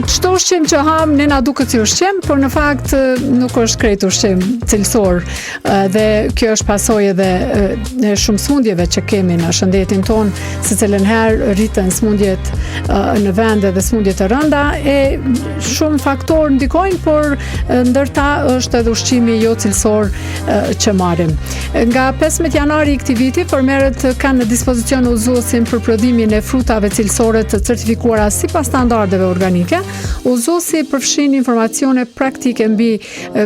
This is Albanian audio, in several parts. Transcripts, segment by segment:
çdo ushqim që ham ne na duket si ushqim, por në fakt nuk është krejt ushqim cilësor dhe kjo është pasojë edhe e shumë smundjeve që kemi në shëndetin ton, se cilën herë rriten smundjet në vende dhe smundjet të rënda e shumë faktorë ndikojnë, por ndërta është edhe ushqimi jo cilësor që marrim. Nga 15 janari i këtij viti përmerret kanë në dispozicion udhëzuesin për prodhimin e frutave cilësore të certifikuara sipas standardeve organike. Udhëzuesi përfshin informacione praktike mbi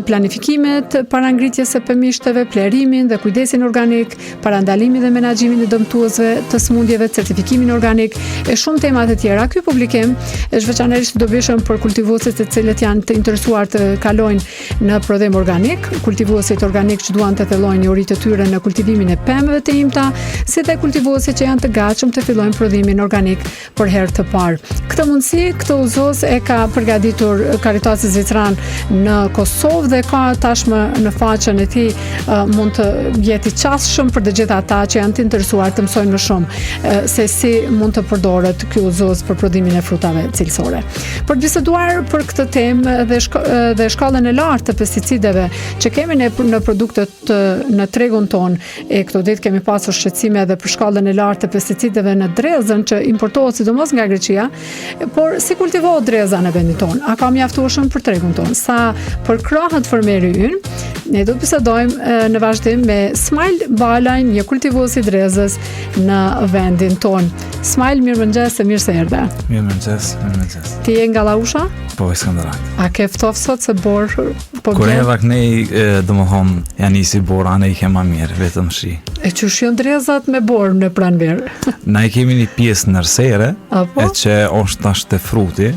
planifikimet, parangritjes së pemishteve, plerimin dhe kujdesin organik, parandalimin dhe menaxhimin e dëmtuesve të smundjeve, certifikimin organik e shumë tema të tjera. Ky publikim është veçanërisht i dobishëm për kultivuesit të cilët janë të interesuar të kalojnë në prodhim organik, kultivuesit organik që duan të thellojnë njëritë të tyre në kultivimin e pemëve të imta, si dhe kultivuesit që janë të gatshëm të fillojnë prodhimin organik për herë të parë. Këtë mundësi, këtë udhëzues e ka përgatitur Karitasi Zvicran në Kosovë dhe ka tashmë në faqen e tij mund të jetë i qasshëm për të gjithë ata që janë të interesuar të mësojnë më shumë se si mund të përdoret ky udhëzues për prodhimin e frutave cilësore. Për të biseduar për këtë temë dhe shkallën e lartë të pesticideve që kemi ne në produktet në tregun ton, e këto ditë kemi pasur shqetësime edhe për shkallën e lartë të pesticideve në drezën që importohet sidomos nga Greqia, por si kultivohet dreza në vendin ton? A ka mjaftueshëm për tregun ton? Sa përkrahet fermeri ynë? Ne do të bisedojmë në vazhdim me Smile Balaj, një kultivues i drezës në vendin ton. Smile, mirëmëngjes e mirë se erdhe. Mirëmëngjes. Ti je nga Lausha? Po, i Skënderak. A ke ftoft sot se bor po Kur e vaknej, domethënë, janë nisi bor, anë i ke ma mirë, vetëm shi. E që shjon drezat me bor në pranverë? Na i kemi një pjesë nërësere, e që është tash të fruti,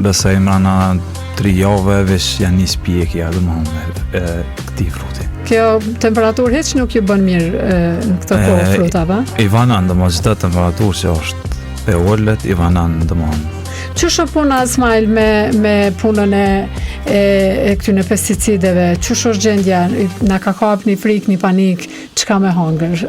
besoj mrana 3 javë veç janë nis pjekja, domethënë, këtij fruti. Kjo temperaturë hiç nuk ju bën mirë në këtë kohë frutave? I vanan, domethënë, çdo temperaturë që është e ulët, i vanan, domethënë. Ç'është puna Smile me punën e këtyre pesticideve? Ç'është gjendja? Na ka kap një frikë, një panik, çka me hangër?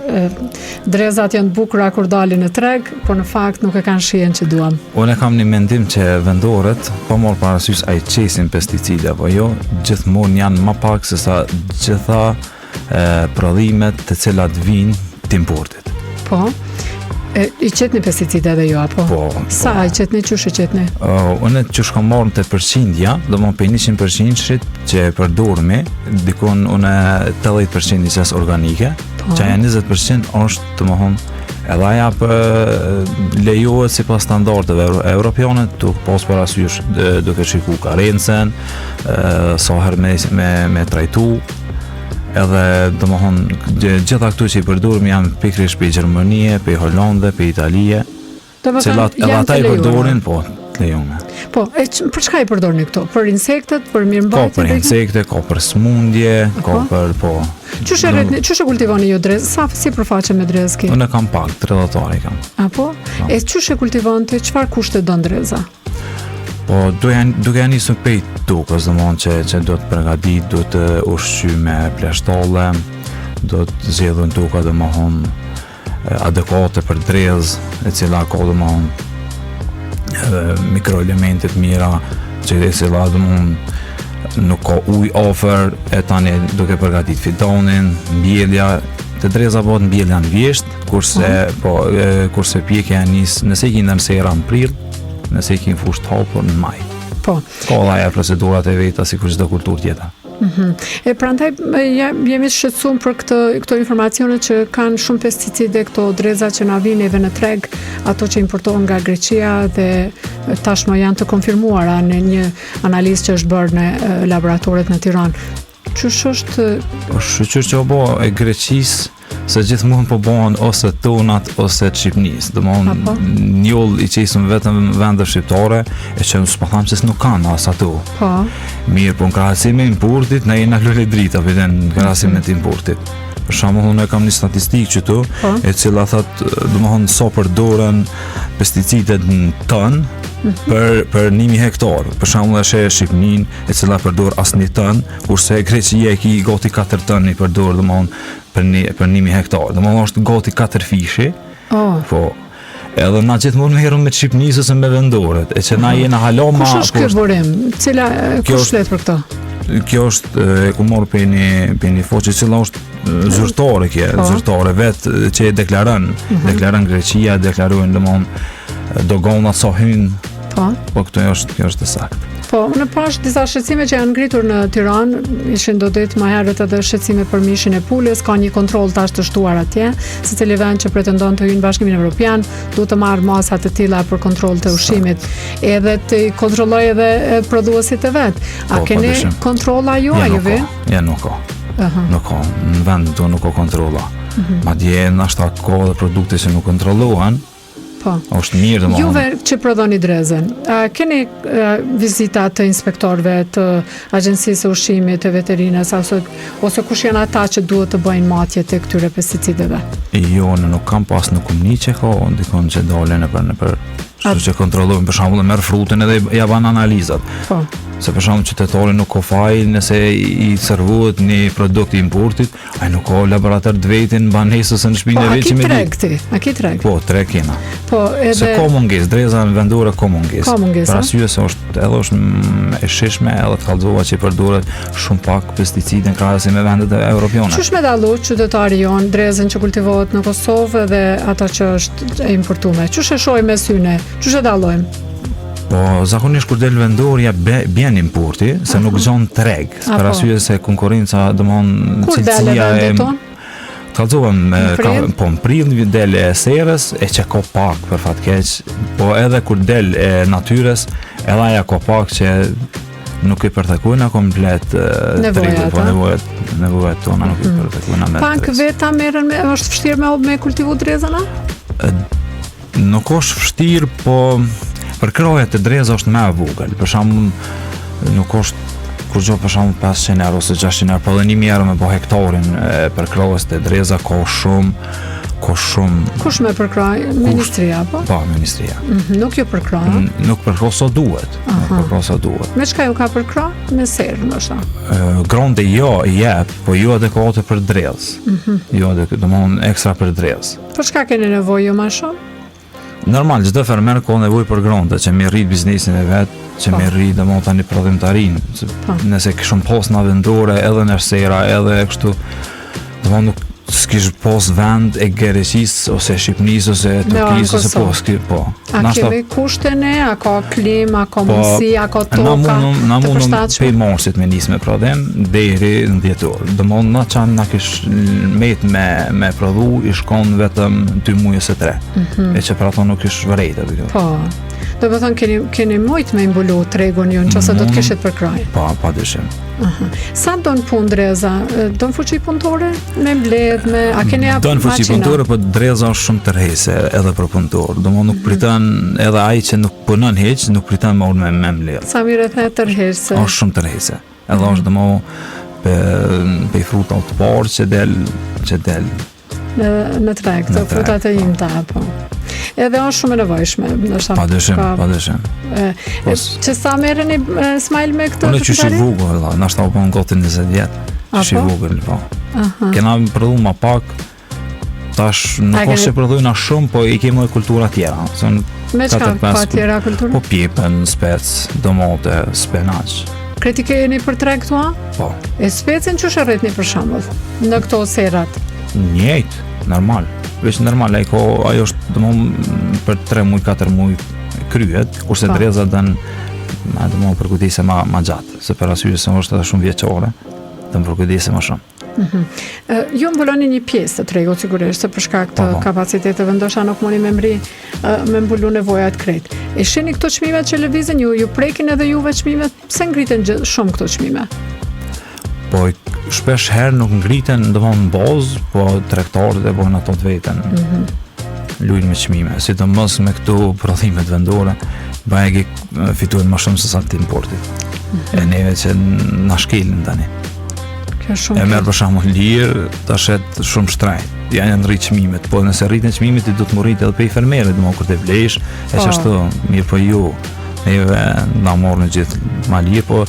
Drezat janë të bukura kur dalin në treg, por në fakt nuk e kanë shihen që duam. Unë kam një mendim që vendorët po marr parasysh ai qesin pesticide, apo jo, gjithmonë janë më pak se sa gjitha prodhimet të cilat vijnë të importit. Po. I qetni pesticideve jo, apo? Po. Sa i qetni, qysh i qetni? Unë që shkam marrë të përqindja, do më për 100% që e përdormi, dikon unë 80% njësës organike, që aja 20% është të më hon, edhe aja për lejohet si pas standardeve europiane, të pas parasysh duke shiku karencen, sa her me trajtu, edhe domethën gjitha këtu që i përdorim janë pikërisht për Gjermanie, për Hollande, për Italie. Cilat edhe ata i përdorin, po, të lejume. Po, për çka i përdorin këto? Për insektet, për mirëmbajtje? Ka për insekte, ka për smundje, ka për po. Çush e kultivoni ju drezë? Sa si përfaqe me drezë ki? Unë kam pak, 30 hektarë kam. Apo? E çush e kultivon ti? Çfarë kushte don dreza? Po, duke janë nisur pej tukës, domethënë që do të përgatit, do të ushqy me pleshtolle, do të zgjedhën tuka domethënë adekuate për drezë, e cila ka domethënë mikroelemente të mira, që e cila domethënë nuk ka ujë afër, e tani duke përgatit fidonin, mbjellja, të dreza bëhet mbjellja në vjesht, kurse pjekja nis, nëse i kindën sera në prill, nëse i kinë fusht hapur në maj. Po. Ka dhaja procedurat e veta si kur çdo kulturë tjetër. E prandaj jemi shqetësuar për këto informacione që kanë shumë pesticide, këto dreza që na vijnë neve në treg, ato që importohen nga Greqia dhe tashmë janë të konfirmuara në një analizë që është bërë në laboratoret në Tiranë. Ç'është shqyqyr që bo e Greqisë, se gjithmonë po bëhen ose tonat ose të Shqipnisë. Domethënë njoll i qesëm vetëm vende shqiptare, e që s'po tham se nuk kanë as ato. Po. Mirë, po në krahasim me importit, na jena lule drita në krahasim me të importit. Për shembull, unë kam një statistikë këtu, e cila thotë, domethënë sa përdoren pesticidet në ton për 1000 hektar. Për shembull, është Shqipnin, e cila përdor as 1 ton, kurse Greqia e ki gati 4 ton i përdor domethënë për 1000 hektar. Domethënë është gati 4 fishi. Po. Edhe na gjithmonë me herën me Shqipnisë ose me vendoret, e që na jena hala ma... Kush është ky burim? Kush flet për këtë? Kjo është e ku morë për një foqe cila është zyrtare zyrtare vetë që e deklaron Greqia, deklarojnë domthonë dogonat sa hyn. Po kjo është e saktë. Po, në pash disa shqetësime që janë ngritur në Tiranë, ishin do ditë më herët edhe shqetësime për mishin e pulës, ka një kontroll tash të shtuar atje, secili vend që pretendon të hyjë në Bashkimin Evropian, duhet të marrë masa të tilla për kontroll të ushqimit, edhe të kontrollojë edhe prodhuesit e vet. A keni kontrolla juaj juve? Ja, nuk ka. Nuk ka. Në vend tonë nuk ka kontrolla. Madje nashta ka edhe produkte që nuk kontrollohen. Është mirë domosdoshmë. Juve që prodhoni drezën, keni vizita të inspektorëve të Agjencisë së Ushqimit, të veterinës ose kush janë ata që duhet të bëjnë matje të këtyre pesticideve? Jo, nuk kam pas në kumni që ka, ndikon që dalën nëpër që kontrollojmë, për shembull, merr frutën edhe ja bën analizat. Po. Se për shembull qytetari nuk ka fajin nëse i servohet një produkt i importit, ai nuk ka laborator të vetin banesës në shtëpinë e vet që me di. A ki treg? Po, treg kena. Po, edhe se ka mungesë, dreza në vendore ka mungesë. Ka mungesë. Për arsye se është e shishme edhe të kallëzova që përdoret shumë pak pesticide në krahasim me vendet evropiane. Ç'është me dallu qytetari jon drezën që kultivohet në Kosovë dhe ata që është e importuar? Ç'është e shohim me syne? Ç'është e dallojmë? Po, zakonisht kur del vendorja bjen importi, se nuk gjon treg, për arsye se konkurrenca domthon cilësia e kallëzohem po në prill del e serës e që ka pak për fat keq, po edhe kur del e natyrës, edhe aja ka pak që nuk i përtekojnë komplet nevojat tona nuk i përtekojnë me. Pak veta merren është vështirë me kultivu drezën? Nuk është vështirë, po për krojet të dreza është më e vogël. Për shembull, nuk është kur gjo për shembull 500 euro ose 600 euro, po edhe 1000 euro me po hektarin për krojes të dreza ka shumë. Kush me përkroj? Ministria apo? Po, ministria. Nuk ju përkroj? Nuk përkroj sa duhet. Me çka ju ka përkroj? Me serë, ndoshta. Gronde jo i jep, po jo adekuate për drezë. Jo domthon ekstra për drezë. Për çka keni nevojë ju më shumë? Normal, çdo fermer ka nevojë për gronde, që mi rrit biznesin e vet, që mi rrit domethënë tani prodhimtarin. Nëse kishim pas në vendore, edhe në sera, edhe kështu, domethënë nuk s'kish pas vend e Greqisë ose Shqipnisë ose Turqisë ose po. A kemi kushtene, a ka klimë, a ka mundësi, a ka toka? Na mundum pej marsit me nisë me prodhim deri në dhjetor. Domethënë na çan na kish met me prodhu i shkon vetëm 2 muaj ose 3. E që për ato nuk kish vërejtë aty. Po. Do të thonë keni mujt me mbulu tregun ju nëse do të kishit përkraj. Po, padyshim. Sa don punë dreza? Don fuqi punëtore? Me mbledh, a keni apo don fuqi punëtore, po dreza është shumë tërheqëse edhe për punëtor. Domethënë nuk pritan edhe ai që nuk punon hiç, nuk pritan më me mbledh. Sa mirë the tërheqëse. Është shumë tërheqëse. Edhe është domethënë pe fruta të parë që del në treg, të frutat e imta apo. Edhe është shumë e nevojshme, ndoshta. Padyshim. Që sa merreni smajl me këtë? Unë që shi vogël, ndoshta u bën gati 20 vjet. Shi vogël, po. Kena prodhuar më pak. Tash nuk është se prodhojna shumë, po i kemi edhe kultura tjera. Me çka ka tjera kultura? Po pjepën, spec, domate, spenaq. Kreti keni për treg këtu? Po. E specin çu rritni për shembull në këto serat? Njëjtë, normal. Veç normal, ajo është domthon për 3 muaj, 4 muaj kryhet, kurse dreza dën domthon për kujdese më gjatë, se për arsye se është edhe shumë vjeçore, dën për kujdese më shumë. Ju mbuloni një pjesë të tregut sigurisht, se për shkak të kapacitetit ndoshta nuk mundi me mbulu nevojat krejt. E shihni këto çmimet që lëvizën ju prekin edhe juve çmimet, pse ngriten shumë këto çmime? Po shpesh herë nuk ngriten domthon bazë, po tregtarët e bën ato të vetën. Lujnë me çmime, sidomos me këto prodhimet vendore, bajegi fitojnë më shumë se sa të importit. E neve që na shkelin tani. Kjo shumë. E merr për shembull lirë, tash është shumë shtrejt. Janë rrit çmimet, po nëse rritën çmimet ti do të morrit edhe pe fermerët, domthon kur të vlesh, e çashtu, mirë po ju. Neve na morën gjithë ma lirë, po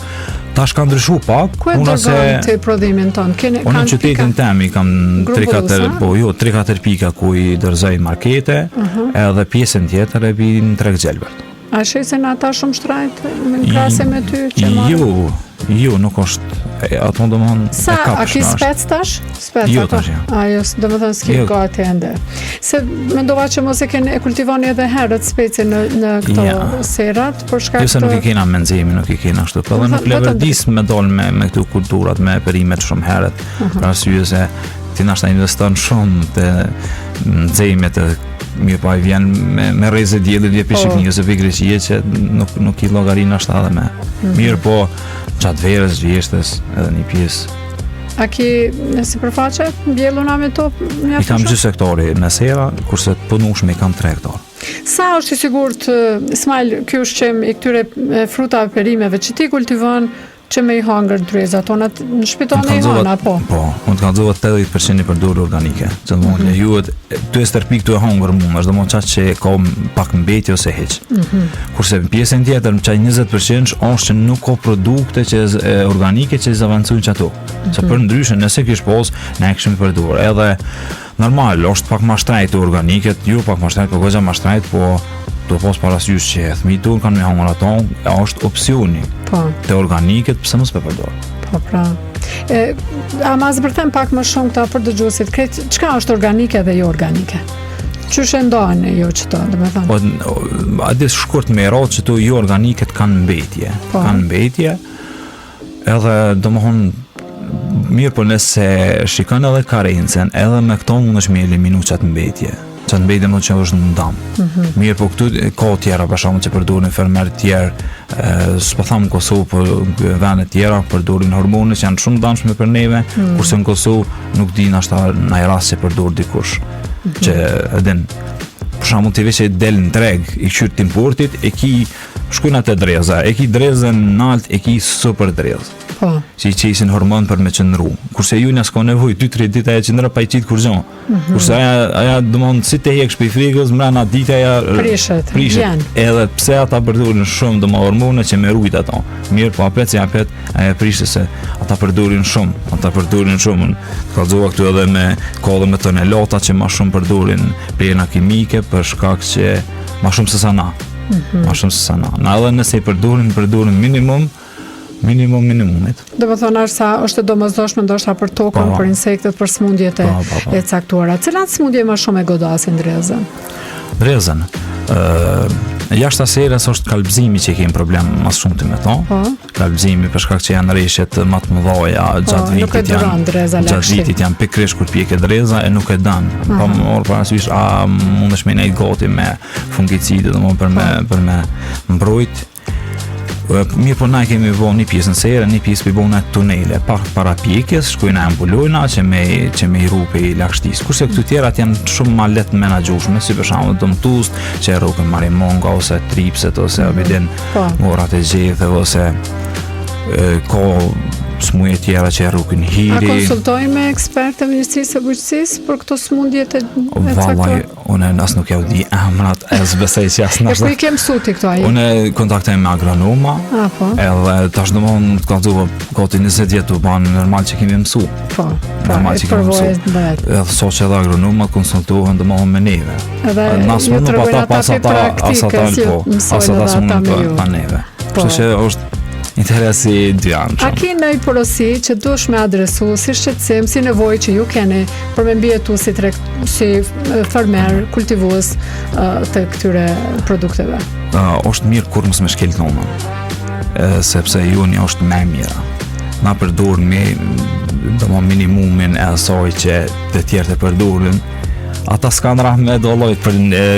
Tash ka ndryshu pak, Ku e dërgon ti prodhimin ton? Unë në qytetin tem i kam 3-4 pika ku i dërzoj markete, edhe pjesën tjetër e vi në Treg Gjelbert. A shesin ata shumë shtrajt në krasë me ty që marrë? Jo, nuk është, ato do më thonë Sa, a ki spec tash? Spec Jo, ato? tash, jo. A, jo, do më thënë s'ki Jo. gati ende. Se mendova që mos e kultivoni edhe herët speci në këto serat, për shkak Jo se nuk i kena me nxemi, nuk i kena ashtu, edhe nuk leverdis me dal me këtu kulturat, me perimet shumë herët, për arsye se ti nashta investon shumë të nxemet e mirë pa i vjen me rrezë diellit vje pishikni ose vi Greqie që nuk i llogarin ashta edhe me. Mirë po qatë verës, vjeshtës, edhe një pjesë. A ki në sipërfaqe mbjelluna me to? I kam 2 hektare në sera, kurse të punueshme i kam 3 hektarë. Sa është i sigurt, Ismail, ky ushqim i këtyre frutave perimeve që ti kultivon që me i hangër dreza tona në shtëpiton e i hana, po? Po, unë të kalzovat 80% i përdorë organike. Që të mund lejuhet, ty e stërpik të e hangër mund, është do mund qatë që ka pak mbeti ose heq. Kurse pjesën tjetër, qaj 20% është që nuk ka produkte që organike që i zavancujnë që ato. Se për ndryshën, nëse kish pos, ne e këshim i përdorë. Edhe normal, është pak ma shtrajt organiket, jo pak ma shtrajt, po gëgja ma shtrajt, po do pos parasysh që thmi tur kanë me hangër ato, është opcioni. Po. Të organiket, pëse mos përdorë. Po, pra. A ma zbërthem pak më shumë këta për dëgjuesit, çka është organike dhe jo organike? Qysh e ndojnë jo qëto, dhe me thënë? Po, adis shkurt me radhë që to jo organiket kanë mbetje. Po. Kanë mbetje, edhe do më thonë, mirë po nëse shikon edhe karencen, edhe me këto mund është me eliminu qatë mbetje. Qatë mbetje më që është në ndamë. Mirë po këtu ka tjera, për shumë që përdurin fermer tjerë, s'po thamë në Kosovë, për vene tjera, përdurin hormone që janë shumë danshme për neve, kurse në Kosovë nuk di nashta në i rast që përdur dikush. Që edhin, për shumë të veç e del në treg, i qyrë t'importit, e ki shkujna të dreza, e ki drezën në alt, e ki super drezë. Po. Që i qesin hormon për me qëndru. Kurse ju s'ka nevoj, 2-3 dita e qëndra pa i qitë kur gjon. Kurse aja dëmon, si të heksh për i frigës, mrena dita aja Prishet. Edhe pse ata përdurin shumë dëma hormone që me rujt ato. Mirë, po apet si apet, aja prishet se ata përdurin shumë. Kalzova këtu edhe me kodhe me tonelata që ma shumë përdurin plena kimike për shkak që ma shumë se sa na. Na edhe nëse i përdurin minimumit. Do më thonë është domosdoshme ndoshta për tokën, për insektet, për smundjet e caktuara. Cilat smundje më shumë e godasin drezën? Drezën, jashtë aseres është kalbëzimi që kemi problem mas shumë të me to. Kalbëzimi për shkak që janë reshjet më të mëdha gjatë vitit janë pikrish kur pjeke dreza e nuk e danë. Po më orë parasysh, a mundesh me nejt gati me fungicide për me mbrojt. Mirë po na kemi bo një pjesë në sere, një pjesë për bo në tunele, para pjekjes, shkujna ambulojna që me i rupe i lakshtis. Kurse këtu tjerat janë shumë ma letë menagjushme, si për shamë dëmtust, që e rupe marimonga, ose tripset, ose abidin morat e gjethe, ose ka smuje tjera që e rrukin hiri. A konsultojnë me ekspertë e Ministrisë së Bujqësisë për këto smundjet e caktuara? Vallaj, une asë nuk jau di emrat, e zbesej që asë nështë. E ku i kem suti këto aji? Une kontaktojnë me agronoma, edhe tash do më të kalzova gati 20 vjetë të banë normal që kemi mësu. Po, e përvojës në bëhet. Edhe so që edhe agronoma konsultohen dhe më me neve. Edhe ju të rëgojnë ata për praktike, si mësojnë edhe ata me ju. Pa neve. Kështu që është interesi djanë. A ki në i porosi që dush me adresu, si shqetësim, si nevoj që ju keni për me mbjetu si fermer, kultivues të këtyre produkteve? Është mirë kur mësë me shkel nomën, sepse ju një është me mira. Na përdurën me minimumin e asoj që të tjerë të përdurën, ata s'kanë rahme do lojt për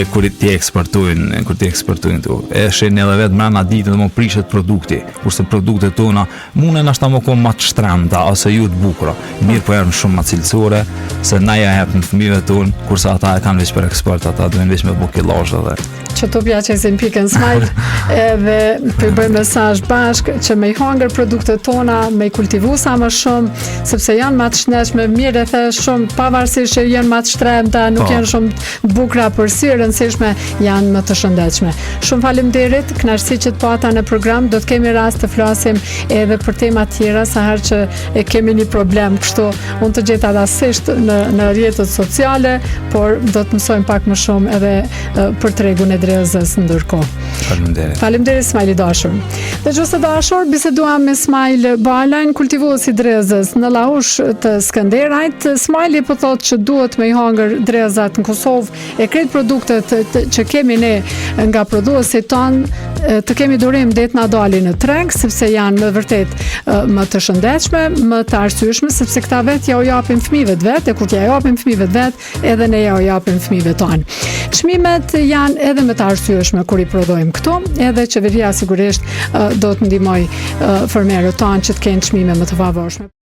kur ti eksportojnë tu. E shenë edhe vetë mrena ditë dhe më prishet produkti, kurse produktet tona munen ashta më konë ma të shtremta, ose ju të bukura. Mirë po erën shumë ma cilësore, se na ja hep në fëmijëve tonë, kurse ata e kanë veç për eksport, ata dojnë veç me bukilazh edhe. që të pjaçesin Pick and Smile edhe për bëjmë mesazh bashk që me i hangër produktet tona, me i kultivu sa më shumë, sepse janë më të shnetshme, mirë e the shumë, pavarësisht që janë më të shtremta, nuk janë shumë të bukura për sy, rëndësishme janë më të shëndetshme. Shumë faleminderit, kënaqësi që të pata në program, do të kemi rast të flasim edhe për tema tjera sa herë që e kemi një problem, kështu unë të gjeta rastësisht në rrjetet sociale, por do të mësojmë pak më shumë edhe për tregun e drezës ndërkohë. Faleminderit Smajli dashur. Dhe gjose dashur, biseduam me Smajl Balajn, kultivuesi drezës në Laush të Skënderajt. Smajli po thotë që duhet me i hangër drezat në Kosovë, e krejt produktet që kemi ne nga prodhuesit tonë të kemi durim det na dalin në treg, sepse janë më vërtet më të shëndetshme, më të arsyeshme, sepse këta vetë ja u japin fëmijëve të vet, e kur ja japin fëmijëve të vet, edhe ne ja u japim fëmijëve tonë. Çmimet janë edhe më të arsyeshme kur i prodhojmë këtu, edhe qeveria sigurisht do të ndihmoj fermerët tonë që të kenë çmime më të favorshme.